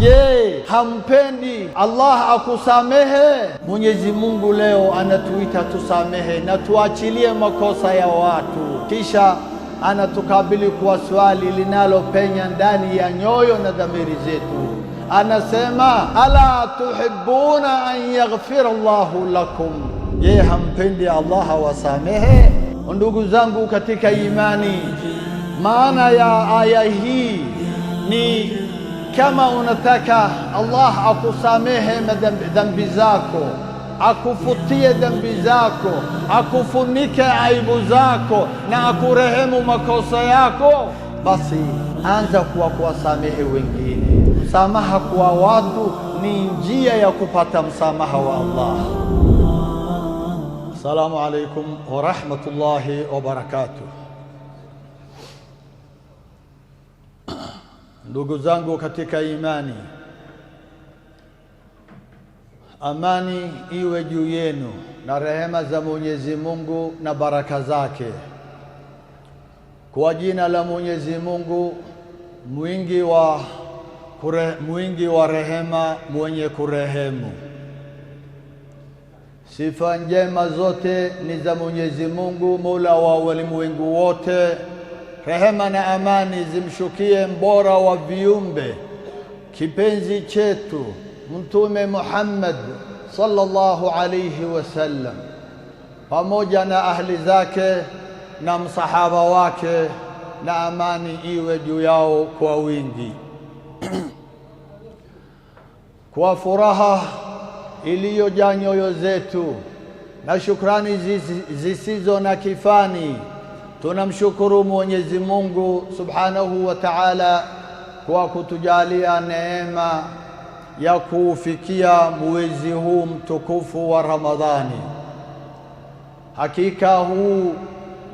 Je, hampendi Allah akusamehe? Mwenyezi Mungu leo anatuita tusamehe na tuachilie makosa ya watu, kisha anatukabili kwa swali linalopenya ndani ya nyoyo na dhamiri zetu. Anasema, ala tuhibbuna an yaghfira Allahu lakum, je, hampendi Allah awasamehe? Ndugu zangu katika imani, maana ya aya hii ni kama unataka Allah akusamehe dhambi zako, akufutie dhambi zako, akufunike aibu zako na akurehemu makosa yako, basi anza kuwasamehe wengine. Msamaha kwa watu ni njia ya kupata msamaha wa Allah. Assalamu alaikum wa rahmatullahi wa barakatuh. Ndugu zangu katika imani, amani iwe juu yenu na rehema za Mwenyezi Mungu na baraka zake. Kwa jina la Mwenyezi Mungu mwingi wa rehema, mwenye kurehemu. Sifa njema zote ni za Mwenyezi Mungu, Mola wa walimwengu wote. Rehema na amani zimshukie mbora wa viumbe, kipenzi chetu Mtume Muhammad sallallahu alayhi wasallam, pamoja na ahli zake na msahaba wake, na amani iwe juu yao kwa wingi. Kwa furaha iliyojaa nyoyo zetu na shukrani zisizo na kifani, tunamshukuru Mwenyezi Mungu Subhanahu wa Ta'ala kwa kutujalia neema ya kufikia mwezi huu mtukufu wa Ramadhani. Hakika huu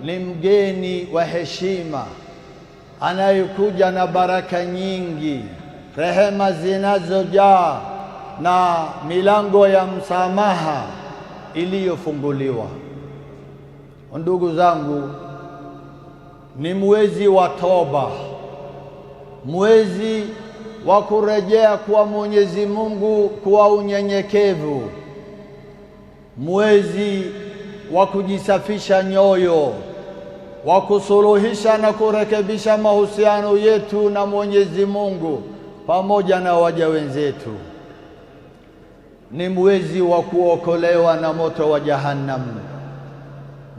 ni mgeni wa heshima anayekuja na baraka nyingi, rehema zinazojaa na milango ya msamaha iliyofunguliwa. Ndugu zangu, ni mwezi wa toba, mwezi wa kurejea kwa Mwenyezi Mungu kwa unyenyekevu, mwezi wa kujisafisha nyoyo, wa kusuluhisha na kurekebisha mahusiano yetu na Mwenyezi Mungu pamoja na waja wenzetu. Ni mwezi wa kuokolewa na moto wa Jahannam,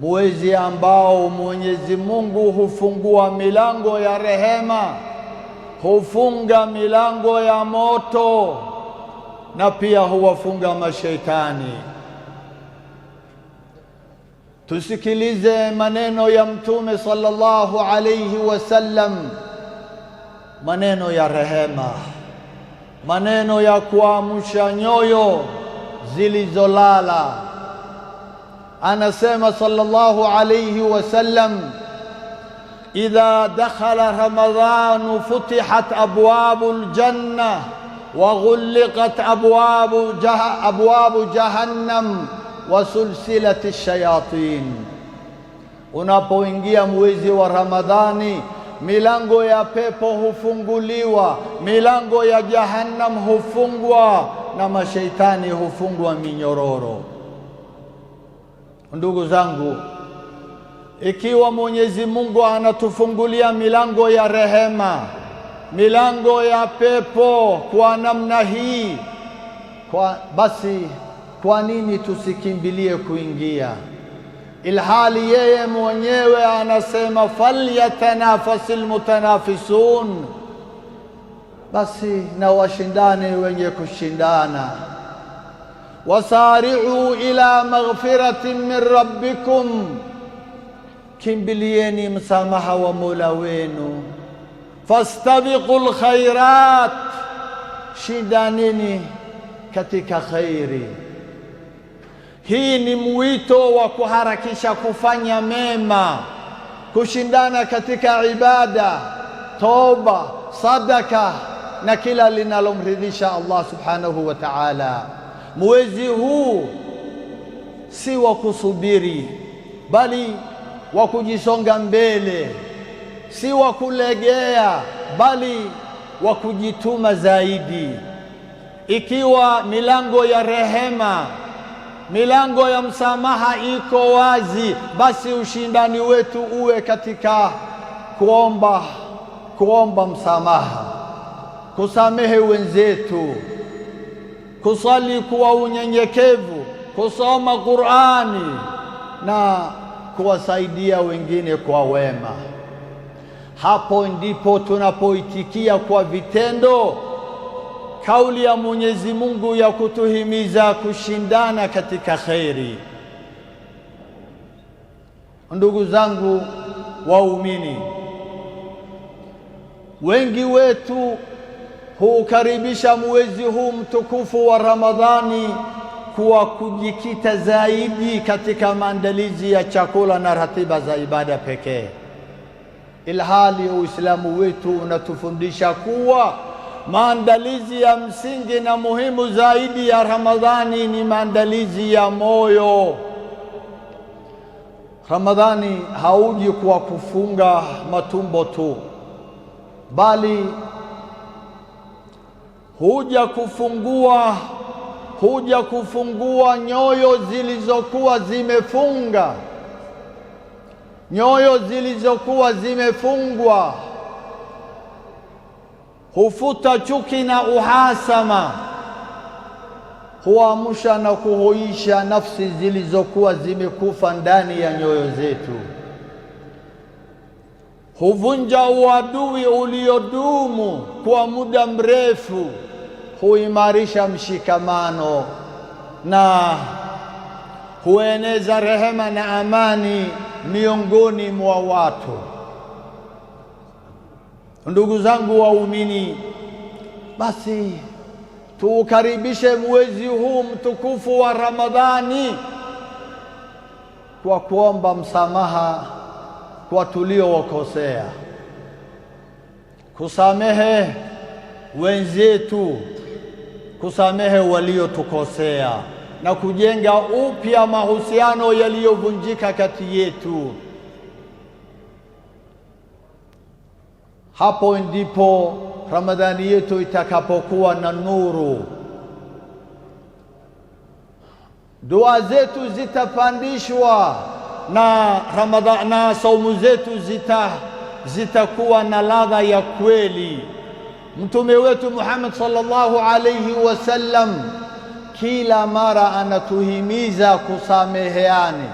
mwezi ambao Mwenyezi Mungu hufungua milango ya rehema, hufunga milango ya moto, na pia huwafunga mashaitani. Tusikilize maneno ya Mtume sallallahu alayhi wasallam, maneno ya rehema, maneno ya kuamsha nyoyo zilizolala. Anasema sallallahu alayhi wasallam, idha dakhala Ramadhan futihat abwabul janna wa ghulqat abwabu jahannam wa sulsilati shayatin. Unapoingia mwezi wa Ramadhani, milango ya pepo hufunguliwa, milango ya Jahannam hufungwa, na mashaitani hufungwa minyororo. Ndugu zangu, ikiwa Mwenyezi Mungu anatufungulia milango ya rehema, milango ya pepo kwa namna hii, basi kwa nini tusikimbilie kuingia? Ilhali yeye mwenyewe anasema, falyatanafasil mutanafisun, basi na washindane wenye kushindana. Wasari'u ila maghfiratin min rabbikum, kimbilieni msamaha wa Mola wenu. Fastabiqul khairat, shindaneni katika khairi. Hii ni mwito wa kuharakisha kufanya mema, kushindana katika ibada, toba, sadaka na kila linalomridhisha Allah subhanahu wa ta'ala. Mwezi huu si wa kusubiri, bali wa kujisonga mbele, si wa kulegea, bali wa kujituma zaidi. Ikiwa milango ya rehema, milango ya msamaha iko wazi, basi ushindani wetu uwe katika kuomba msamaha, kusamehe wenzetu, kusali kwa unyenyekevu, kusoma Qur'ani na kuwasaidia wengine kwa wema. Hapo ndipo tunapoitikia kwa vitendo kauli ya Mwenyezi Mungu ya kutuhimiza kushindana katika khairi. Ndugu zangu waumini, wengi wetu hukaribisha mwezi huu mtukufu wa Ramadhani kwa kujikita zaidi katika maandalizi ya chakula na ratiba za ibada pekee, ilhali Uislamu wetu unatufundisha kuwa maandalizi ya msingi na muhimu zaidi ya Ramadhani ni maandalizi ya moyo. Ramadhani hauji kwa kufunga matumbo tu, bali huja kufungua nyoyo zilizokuwa zimefunga, nyoyo zilizokuwa zimefungwa. Hufuta chuki na uhasama, huamsha na kuhuisha nafsi zilizokuwa zimekufa ndani ya nyoyo zetu, huvunja uadui uliodumu kwa muda mrefu, huimarisha mshikamano na hueneza rehema na amani miongoni mwa watu. Ndugu zangu waumini, basi tuukaribishe mwezi huu mtukufu wa Ramadhani kwa kuomba msamaha kwa tuliowakosea, kusamehe wenzetu, kusamehe waliotukosea na kujenga upya mahusiano yaliyovunjika kati yetu. Hapo ndipo Ramadhani yetu itakapokuwa na nuru. Dua zetu zitapandishwa na saumu zetu zitakuwa na ladha ya kweli. Mtume wetu Muhammad sallallahu alayhi wasallam kila mara anatuhimiza kusameheane,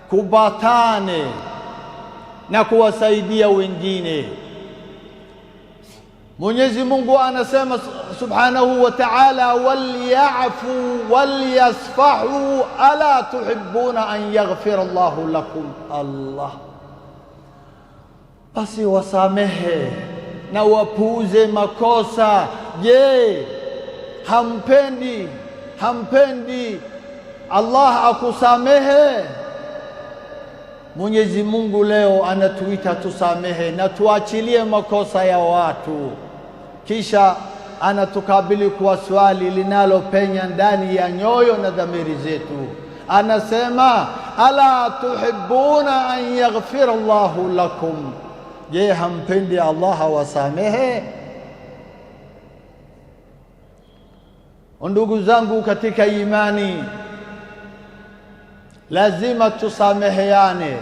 kubatane na kuwasaidia wengine. Mwenyezi Mungu anasema subhanahu wa ta'ala, walyafu walyasfahu ala tuhibbuna an yaghfira Allahu lakum. Allah, basi wasamehe na wapuuze makosa. Je, hampendi Allah akusamehe? Mwenyezi Mungu leo anatuita tusamehe na tuachilie makosa ya watu, kisha anatukabili kwa swali linalopenya ndani ya nyoyo na dhamiri zetu. Anasema, ala tuhibbuna an yaghfira Allahu lakum. Je, hampendi Allah awasamehe? Ndugu zangu katika imani, lazima tusameheane.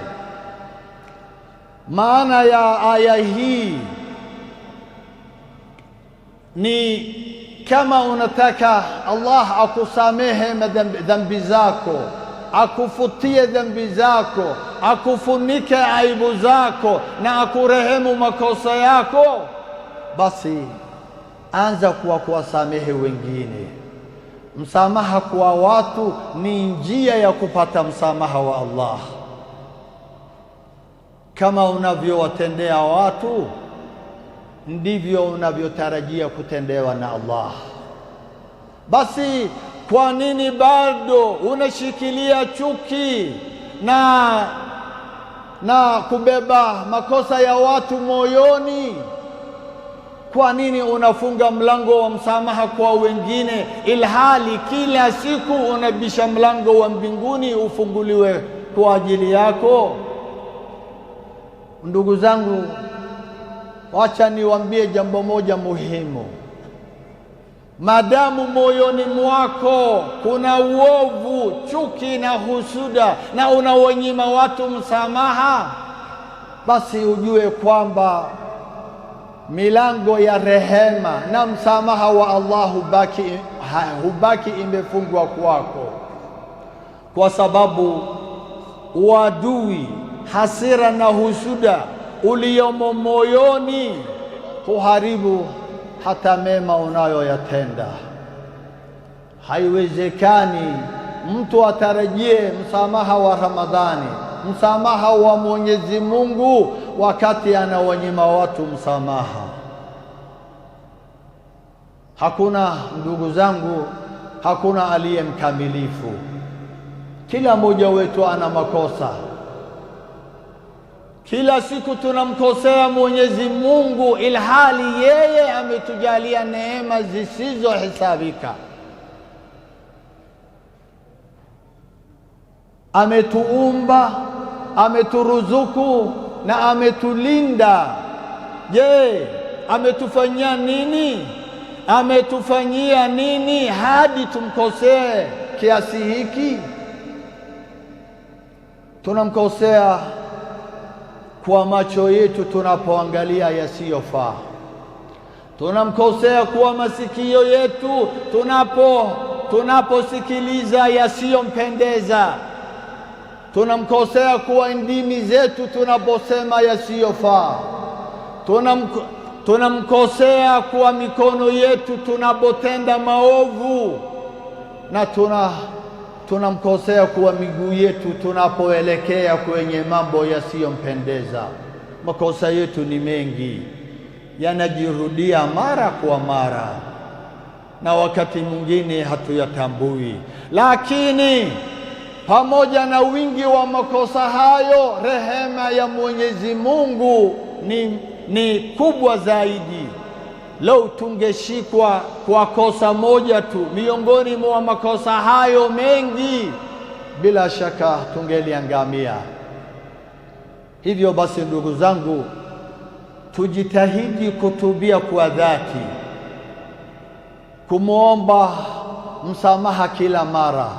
Maana ya aya hii ni kama unataka Allah akusamehe dhambi zako, akufutie dhambi zako, akufunike aibu zako na akurehemu makosa yako, basi anza kuwasamehe wengine. Msamaha kwa watu ni njia ya kupata msamaha wa Allah. Kama unavyowatendea watu, ndivyo unavyotarajia kutendewa na Allah. Basi kwa nini bado unashikilia chuki na kubeba makosa ya watu moyoni? Kwa nini unafunga mlango wa msamaha kwa wengine, ilhali kila siku unabisha mlango wa mbinguni ufunguliwe kwa ajili yako? Ndugu zangu, wacha niwaambie jambo moja muhimu. Madamu moyoni mwako kuna uovu, chuki na husuda, na unawanyima watu msamaha, basi ujue kwamba milango ya rehema na msamaha wa Allah hubaki imefungwa kwako, kwa sababu uadui, hasira na husuda uliomo moyoni huharibu hata mema unayoyatenda. Haiwezekani mtu atarajie msamaha wa Ramadhani, msamaha wa Mwenyezi Mungu, wakati anawanyima watu msamaha. Hakuna, ndugu zangu, hakuna aliye mkamilifu. Kila mmoja wetu ana makosa. Kila siku tunamkosea Mwenyezi Mungu, ilhali yeye ametujalia neema zisizohesabika. Ametuumba, ameturuzuku na ametulinda. Je, ametufanyia nini? Ametufanyia nini hadi tumkosee kiasi hiki? Tunamkosea kwa macho yetu tunapoangalia yasiyofaa. Tunamkosea kwa masikio yetu tunaposikiliza yasiyompendeza. Tunamkosea kwa ndimi zetu tunaposema yasiyofaa. Tunamkosea kwa mikono yetu tunapotenda maovu, na tunamkosea kwa miguu yetu tunapoelekea kwenye mambo yasiyompendeza. Makosa yetu ni mengi, yanajirudia mara kwa mara, na wakati mwingine hatuyatambui. Lakini pamoja na wingi wa makosa hayo, rehema ya Mwenyezi Mungu ni kubwa zaidi. Lau tungeshikwa kwa kosa moja tu miongoni mwa makosa hayo mengi, bila shaka tungeliangamia. Hivyo basi, ndugu zangu, tujitahidi kutubia kwa dhati, kumwomba msamaha kila mara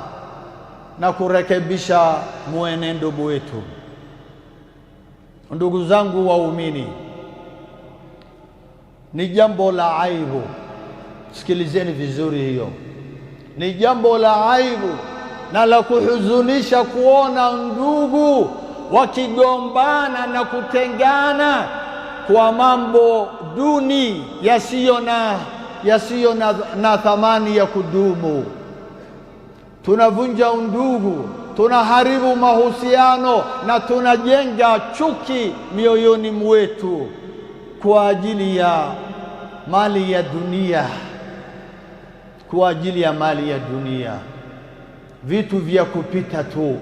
na kurekebisha mwenendo wetu. Ndugu zangu waumini, ni jambo la aibu, sikilizeni vizuri hiyo, ni jambo la aibu na la kuhuzunisha kuona ndugu wakigombana na kutengana kwa mambo duni yasiyo na thamani ya kudumu. Tunavunja undugu, tunaharibu mahusiano na tunajenga chuki mioyoni mwetu kwa ajili ya mali ya dunia, kwa ajili ya mali ya dunia, vitu vya kupita tu.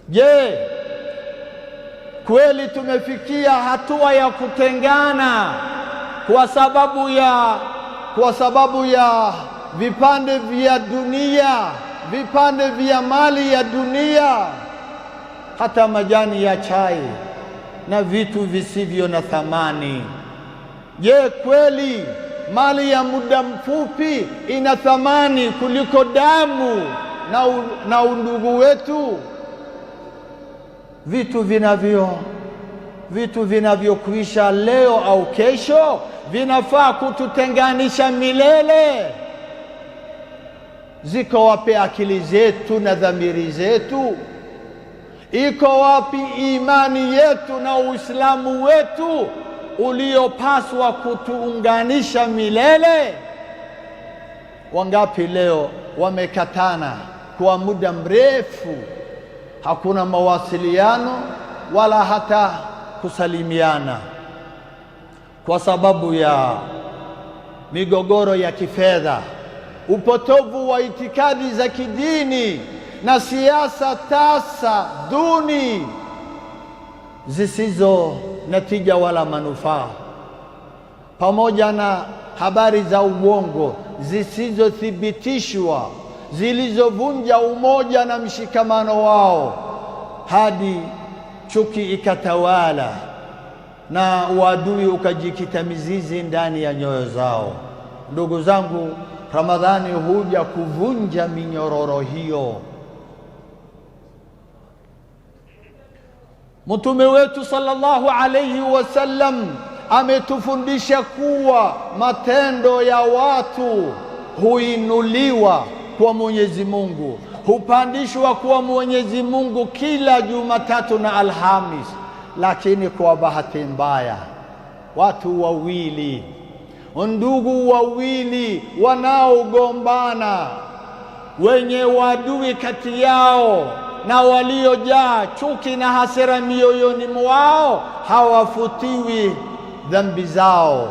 Je, kweli tumefikia hatua ya kutengana kwa sababu ya vipande vya dunia, vipande vya mali ya dunia, hata majani ya chai na vitu visivyo na thamani? Je, kweli mali ya muda mfupi ina thamani kuliko damu na undugu wetu? Vitu vinavyokuisha leo au kesho vinafaa kututenganisha milele. Ziko wapi akili zetu na dhamiri zetu? Iko wapi imani yetu na Uislamu wetu uliopaswa kutuunganisha milele? Wangapi leo wamekatana kwa muda mrefu, hakuna mawasiliano wala hata kusalimiana, kwa sababu ya migogoro ya kifedha, upotovu wa itikadi za kidini na siasa tasa duni zisizo na tija wala manufaa, pamoja na habari za uongo zisizothibitishwa zilizovunja umoja na mshikamano wao, hadi chuki ikatawala na uadui ukajikita mizizi ndani ya nyoyo zao. Ndugu zangu, Ramadhani huja kuvunja minyororo hiyo. Mtume wetu sallallahu alayhi wasallam ametufundisha kuwa matendo ya watu huinuliwa kwa Mwenyezi Mungu, hupandishwa kwa Mwenyezi Mungu kila Jumatatu na Alhamis. Lakini kwa bahati mbaya, watu wawili, ndugu wawili wanaogombana, wenye wadui kati yao na waliojaa chuki na hasira mioyoni mwao, hawafutiwi dhambi zao,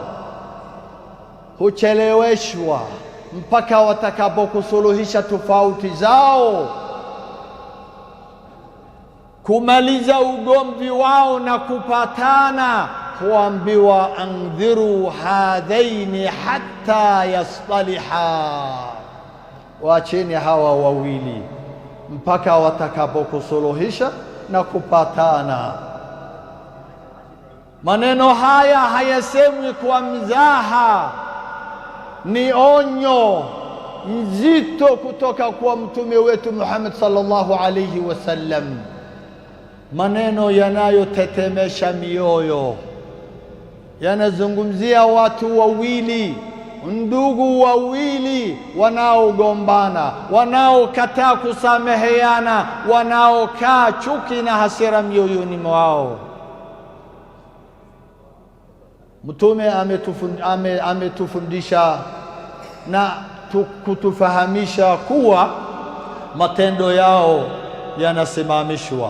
hucheleweshwa mpaka watakapokusuluhisha tofauti zao, kumaliza ugomvi wao na kupatana, huambiwa andhiru hadhaini hatta yastaliha, waacheni hawa wawili mpaka watakapokusuluhisha na kupatana. Maneno haya hayasemwi kwa mzaha, ni onyo nzito kutoka kwa mtume wetu Muhammad sallallahu alayhi wasallam, maneno yanayotetemesha mioyo. Yanazungumzia watu wawili, ndugu wawili wanaogombana, wanaokataa kusameheana, wanaokaa chuki na hasira mioyoni mwao. Mtume ametufundisha na kutufahamisha kuwa matendo yao yanasimamishwa,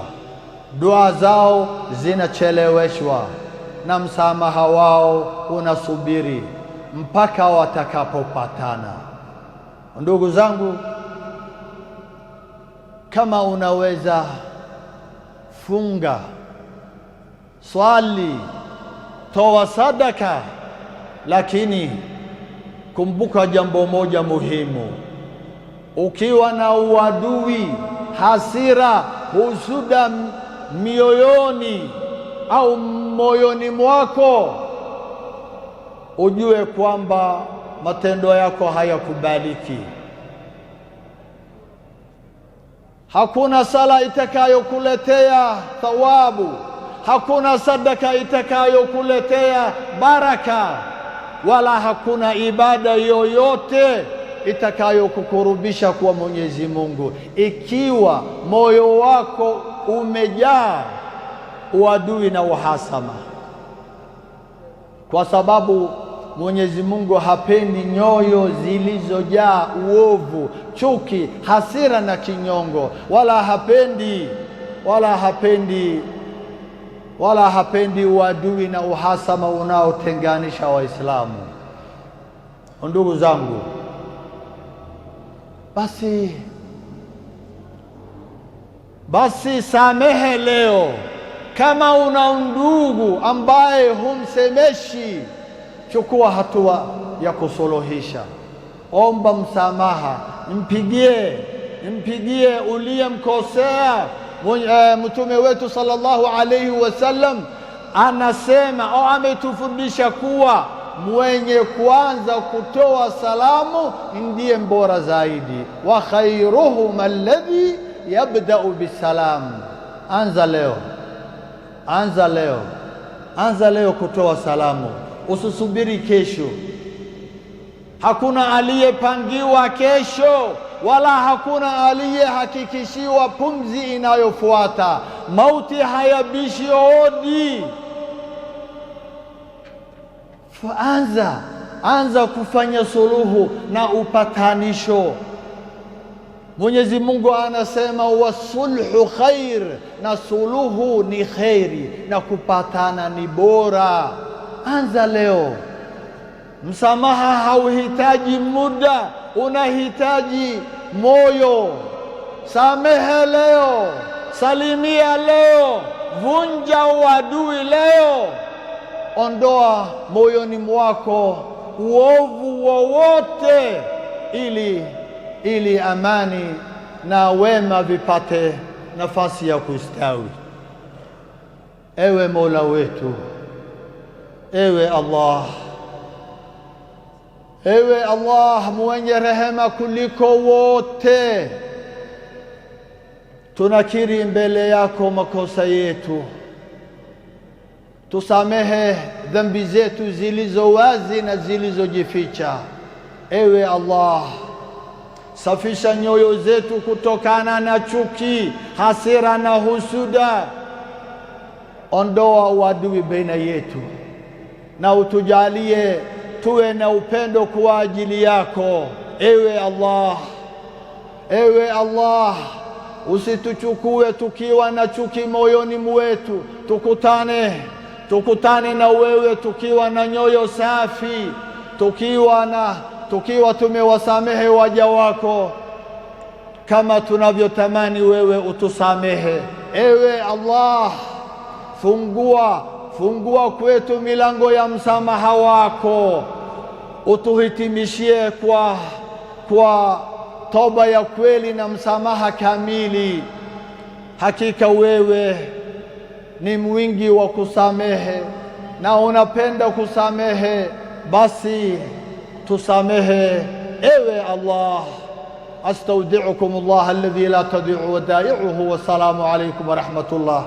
dua zao zinacheleweshwa, na msamaha wao unasubiri mpaka watakapopatana. Ndugu zangu, kama unaweza, funga, swali, toa sadaka, lakini kumbuka jambo moja muhimu: ukiwa na uadui, hasira, husuda mioyoni au moyoni mwako, ujue kwamba matendo yako hayakubaliki. Hakuna sala itakayokuletea thawabu, hakuna sadaka itakayokuletea baraka, wala hakuna ibada yoyote itakayokukurubisha kwa Mwenyezi Mungu ikiwa moyo wako umejaa uadui na uhasama, kwa sababu Mwenyezi Mungu hapendi nyoyo zilizojaa uovu, chuki, hasira na kinyongo, wala hapendi uadui na uhasama unaotenganisha Waislamu. Ndugu zangu, basi samehe leo. Kama una ndugu ambaye humsemeshi, chukua hatua ya kusuluhisha, omba msamaha, mpigie uliyemkosea. Mtume wetu sallallahu alayhi wasallam anasema au ametufundisha kuwa mwenye kuanza kutoa salamu ndiye mbora zaidi. Wa khairuhum alladhi yabda'u bisalam. Anza leo kutoa salamu, usisubiri kesho. Hakuna aliyepangiwa kesho, wala hakuna aliyehakikishiwa pumzi inayofuata. Mauti hayabishi hodi. Anza kufanya suluhu na upatanisho. Mwenyezi Mungu anasema wasulhu khair, na suluhu ni khairi, na kupatana ni bora. Anza leo. Msamaha hauhitaji muda, unahitaji moyo. Samehe leo, salimia leo, vunja uadui leo. Ondoa moyoni mwako uovu wowote ili amani na wema vipate nafasi ya kustawi. Ewe Mola wetu, Ewe Allah, ewe Allah mwenye rehema kuliko wote, tunakiri mbele yako makosa yetu. Tusamehe dhambi zetu zilizo wazi na zilizojificha. Ewe Allah, safisha nyoyo zetu kutokana na chuki, hasira na husuda. Ondoa uadui baina yetu na utujalie tuwe na upendo kwa ajili yako. Ewe Allah, ewe Allah, usituchukue tukiwa na chuki moyoni mwetu. Tukutane na wewe tukiwa na nyoyo safi, tukiwa tumewasamehe waja wako kama tunavyotamani wewe utusamehe. Ewe Allah, fungua kwetu milango ya msamaha wako. Utuhitimishie kwa toba ya kweli na msamaha kamili. Hakika wewe ni mwingi wa kusamehe na unapenda kusamehe, basi tusamehe. Ewe Allah, astaudi'ukum Allah alladhi la tadi'u wadai'uhu. Wassalamu alaykum wa rahmatullah.